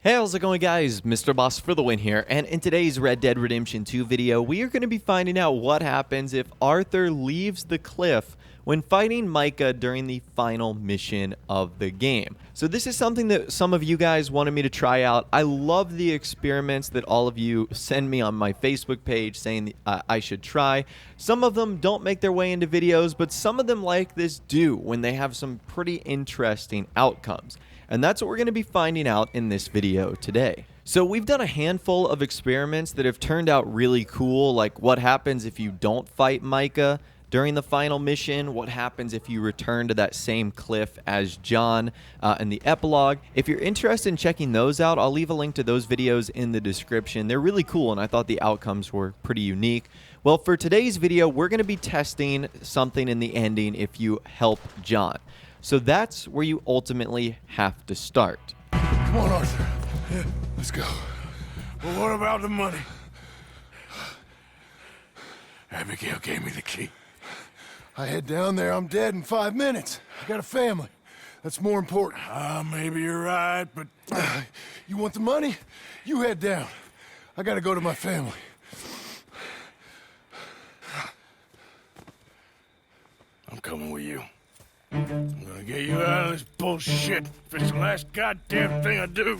Hey, how's it going, guys? Mr. Boss for the win here, and in today's Red Dead Redemption 2 video, we are going to be finding out what happens if Arthur leaves the cliff when fighting Micah during the final mission of the game. So this is something that some of you guys wanted me to try out. I love the experiments that all of you send me on my Facebook page saying I should try. Some of them don't make their way into videos, but some of them like this do when they have some pretty interesting outcomes. And that's what we're going to be finding out in this video today. So we've done a handful of experiments that have turned out really cool, like what happens if you don't fight Micah during the final mission, what happens if you return to that same cliff as John in the epilogue. If you're interested in checking those out, I'll leave a link to those videos in the description. They're really cool, and I thought the outcomes were pretty unique. Well, for today's video, we're going to be testing something in the ending if you help John. So that's where you ultimately have to start. Come on, Arthur. Yeah, let's go. Well, what about the money? Abigail gave me the key. I head down there, I'm dead in 5 minutes. I got a family. That's more important. Maybe you're right, but... you want the money? You head down. I gotta go to my family. I'm coming with you. I'm gonna get you out of this bullshit if it's the last goddamn thing I do.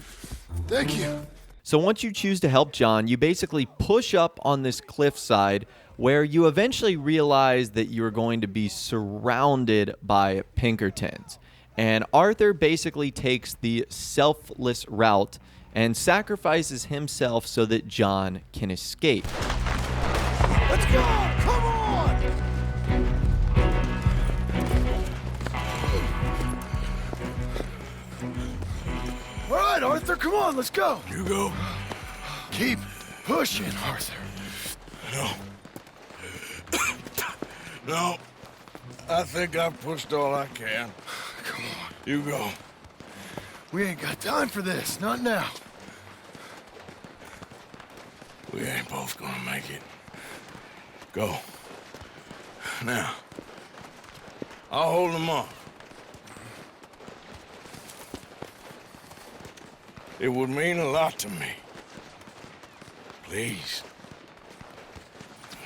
Thank you. So once you choose to help John, you basically push up on this cliffside where you eventually realize that you're going to be surrounded by Pinkertons. And Arthur basically takes the selfless route and sacrifices himself so that John can escape. Let's go! Come on! All right, Arthur, come on, let's go. You go. Keep pushing, Arthur. No. No. I think I've pushed all I can. Come on. You go. We ain't got time for this, not now. We ain't both gonna make it. Go. Now. I'll hold them off. It would mean a lot to me. Please.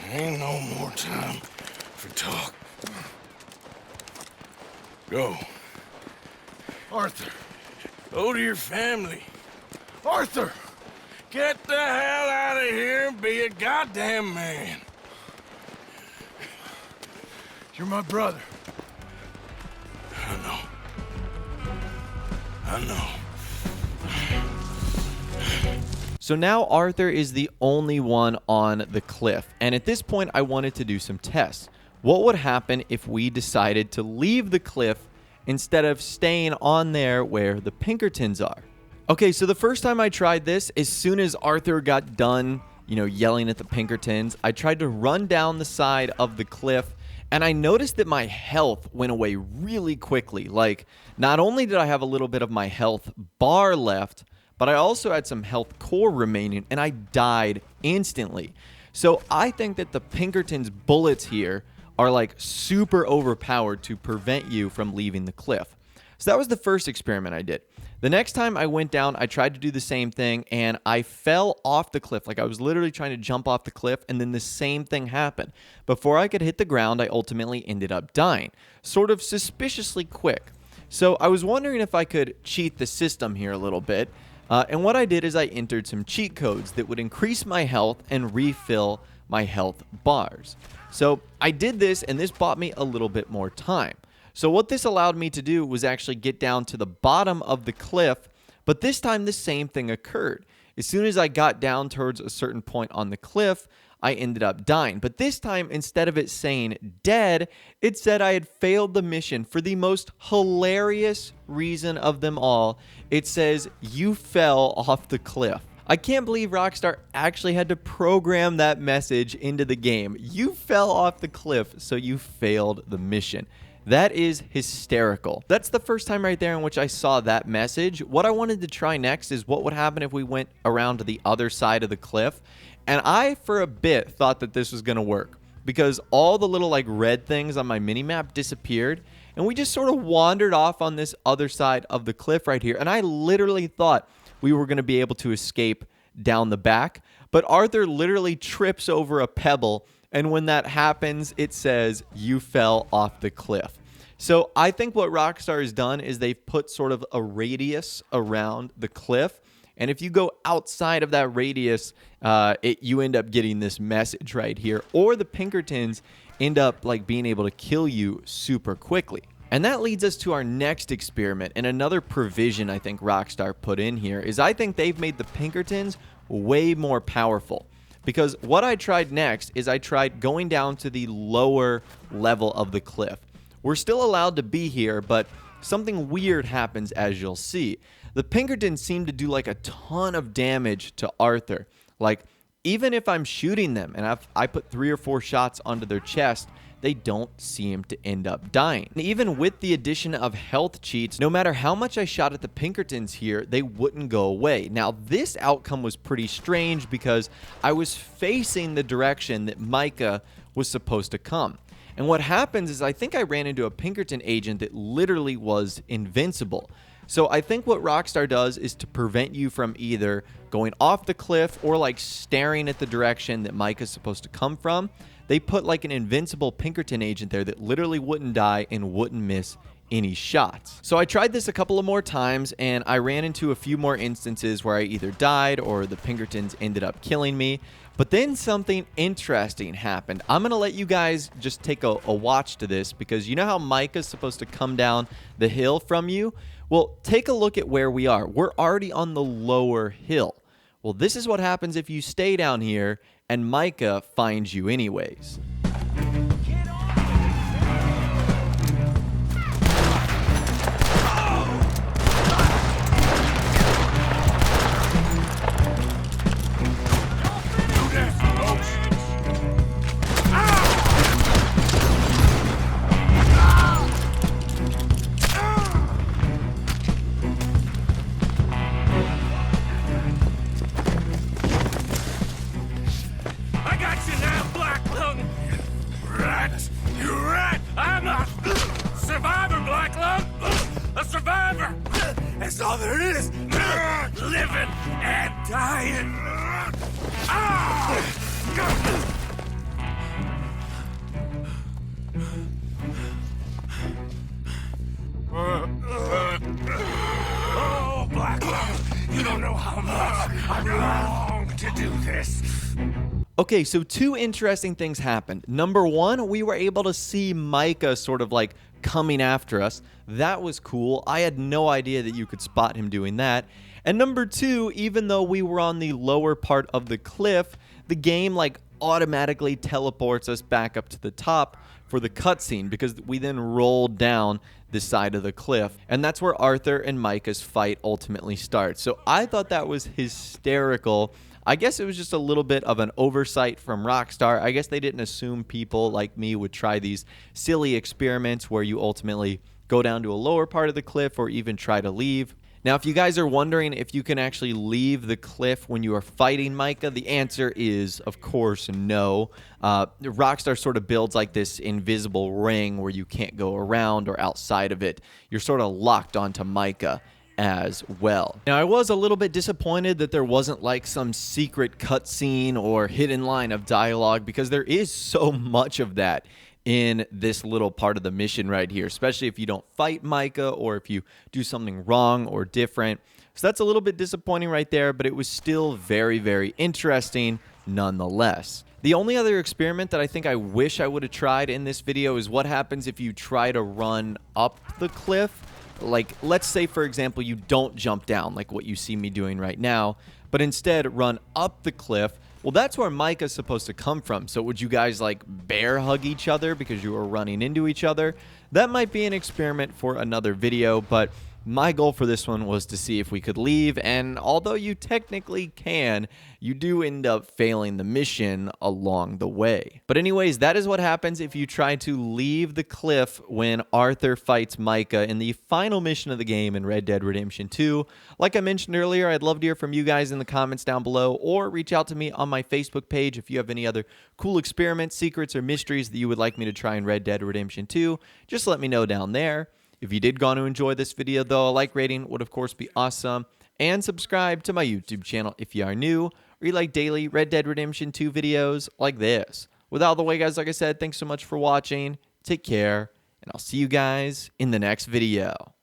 There ain't no more time for talk. Go. Arthur. Go to your family. Arthur! Get the hell out of here and be a goddamn man. You're my brother. I know. I know. So now Arthur is the only one on the cliff, and at this point I wanted to do some tests. What would happen if we decided to leave the cliff instead of staying on there where the Pinkertons are? Okay, so the first time I tried this, as soon as Arthur got done, yelling at the Pinkertons, I tried to run down the side of the cliff, and I noticed that my health went away really quickly. Like, not only did I have a little bit of my health bar left, but I also had some health core remaining, and I died instantly. So I think that the Pinkertons' bullets here are like super overpowered to prevent you from leaving the cliff. So that was the first experiment I did. The next time I went down, I tried to do the same thing, and I fell off the cliff. Like, I was literally trying to jump off the cliff, and then the same thing happened. Before I could hit the ground, I ultimately ended up dying, sort of suspiciously quick. So I was wondering if I could cheat the system here a little bit. And what I did is I entered some cheat codes that would increase my health and refill my health bars. So I did this, and this bought me a little bit more time. So what this allowed me to do was actually get down to the bottom of the cliff, but this time the same thing occurred. As soon as I got down towards a certain point on the cliff, I ended up dying. But this time, instead of it saying dead, it said I had failed the mission for the most hilarious reason of them all. It says, you fell off the cliff. I can't believe Rockstar actually had to program that message into the game. You fell off the cliff, so you failed the mission. That is hysterical. That's the first time right there in which I saw that message. What I wanted to try next is what would happen if we went around to the other side of the cliff. And I, for a bit, thought that this was going to work because all the little red things on my minimap disappeared, and we just sort of wandered off on this other side of the cliff right here. And I literally thought, we were going to be able to escape down the back. But Arthur literally trips over a pebble, and when that happens, it says, "You fell off the cliff." So I think what Rockstar has done is they've put sort of a radius around the cliff. And if you go outside of that radius, you end up getting this message right here. Or the Pinkertons end up like being able to kill you super quickly. And that leads us to our next experiment. And another provision I think Rockstar put in here is I think they've made the Pinkertons way more powerful. Because what I tried next is I tried going down to the lower level of the cliff. We're still allowed to be here, but something weird happens, as you'll see. The Pinkertons seem to do like a ton of damage to Arthur. Like, even if I'm shooting them and I put 3 or 4 shots onto their chest, they don't seem to end up dying. And even with the addition of health cheats, no matter how much I shot at the Pinkertons here, they wouldn't go away. Now, this outcome was pretty strange because I was facing the direction that Micah was supposed to come. And what happens is I think I ran into a Pinkerton agent that literally was invincible. So I think what Rockstar does is to prevent you from either going off the cliff or like staring at the direction that Micah's supposed to come from. They put like an invincible Pinkerton agent there that literally wouldn't die and wouldn't miss any shots. So I tried this a couple of more times and I ran into a few more instances where I either died or the Pinkertons ended up killing me. But then something interesting happened. I'm going to let you guys just take a watch to this because you know how Micah's supposed to come down the hill from you? Well, take a look at where we are. We're already on the lower hill. Well, this is what happens if you stay down here and Micah finds you anyways. That's all there is. Living and dying. Oh, Black Lung, you don't know how much I long to do this. Okay, so 2 interesting things happened. Number 1, we were able to see Micah sort of like coming after us. That was cool. I had no idea that you could spot him doing that. And number 2, even though we were on the lower part of the cliff, the game like automatically teleports us back up to the top for the cutscene because we then rolled down the side of the cliff. And that's where Arthur and Micah's fight ultimately starts. So I thought that was hysterical. I guess it was just a little bit of an oversight from Rockstar. I guess they didn't assume people like me would try these silly experiments where you ultimately go down to a lower part of the cliff or even try to leave. Now, if you guys are wondering if you can actually leave the cliff when you are fighting Micah, the answer is, of course, no. Rockstar sort of builds like this invisible ring where you can't go around or outside of it. You're sort of locked onto Micah as well. Now, I was a little bit disappointed that there wasn't like some secret cutscene or hidden line of dialogue because there is so much of that in this little part of the mission right here, especially if you don't fight Micah or if you do something wrong or different. So that's a little bit disappointing right there, but it was still very, very interesting nonetheless. The only other experiment that I think I wish I would have tried in this video is what happens if you try to run up the cliff. Like, let's say, for example, you don't jump down like what you see me doing right now, but instead run up the cliff. Well, that's where Micah's supposed to come from. So would you guys like bear hug each other because you were running into each other? That might be an experiment for another video, but my goal for this one was to see if we could leave, and although you technically can, you do end up failing the mission along the way. But anyways, that is what happens if you try to leave the cliff when Arthur fights Micah in the final mission of the game in Red Dead Redemption 2. Like I mentioned earlier, I'd love to hear from you guys in the comments down below, or reach out to me on my Facebook page if you have any other cool experiments, secrets, or mysteries that you would like me to try in Red Dead Redemption 2. Just let me know down there. If you did go on to enjoy this video, though, a like rating would, of course, be awesome. and subscribe to my YouTube channel if you are new or you like daily Red Dead Redemption 2 videos like this. With all the way, guys, like I said, thanks so much for watching. Take care, and I'll see you guys in the next video.